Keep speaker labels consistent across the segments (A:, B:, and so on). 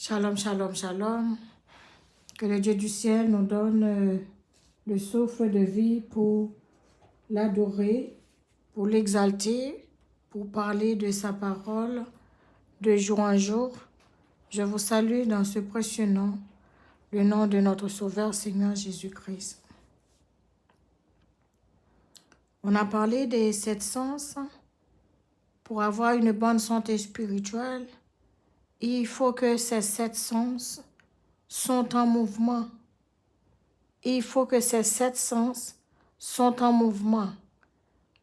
A: Shalom, shalom, shalom. Que le Dieu du ciel nous donne le souffle de vie pour l'adorer, pour l'exalter, pour parler de sa parole de jour en jour. Je vous salue dans ce précieux nom, le nom de notre Sauveur Seigneur Jésus-Christ. On a parlé des 7 sens. Pour avoir une bonne santé spirituelle, il faut que ces 7 sens sont en mouvement. Il faut que ces 7 sens sont en mouvement.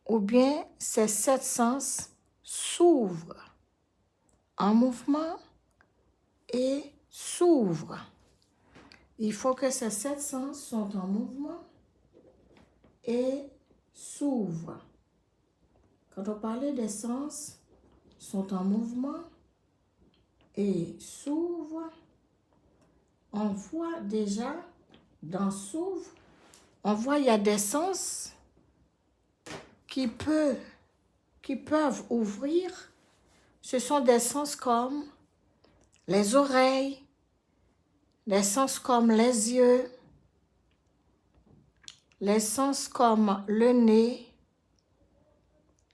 A: Ou bien ces 7 sens s'ouvrent en mouvement et s'ouvrent. Il faut que ces 7 sens sont en mouvement et s'ouvrent. Quand on parlait des sens sont en mouvement et s'ouvrent, on voit déjà dans s'ouvre, on voit il y a des sens qui peuvent ouvrir. Ce sont des sens comme les oreilles, des sens comme les yeux, les sens comme le nez,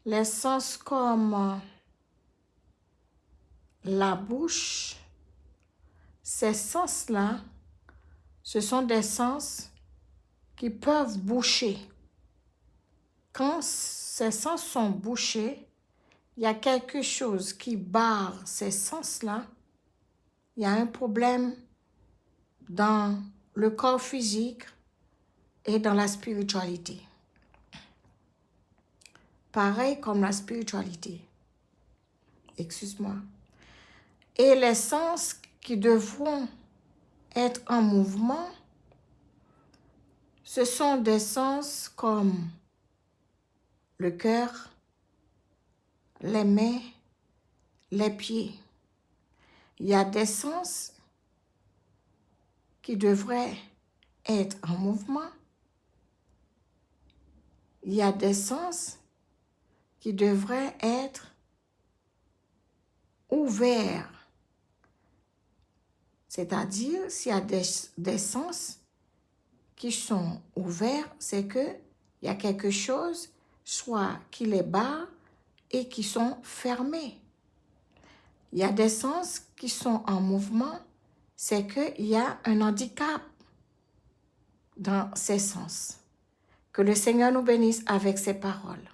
A: les sens comme la bouche. Ces sens-là, ce sont des sens qui peuvent boucher. Quand ces sens sont bouchés, il y a quelque chose qui barre ces sens-là. Il y a un problème dans le corps physique et dans la spiritualité. Pareil comme la spiritualité. Excuse-moi. Et les sens qui devront être en mouvement, ce sont des sens comme le cœur, les mains, les pieds. Il y a des sens qui devraient être en mouvement. Il y a des sens qui devraient être ouverts. C'est-à-dire, s'il y a des sens qui sont ouverts, c'est qu'il y a quelque chose, soit qui les barre et qui sont fermés. Il y a des sens qui sont en mouvement, c'est qu'il y a un handicap dans ces sens. Que le Seigneur nous bénisse avec ses paroles.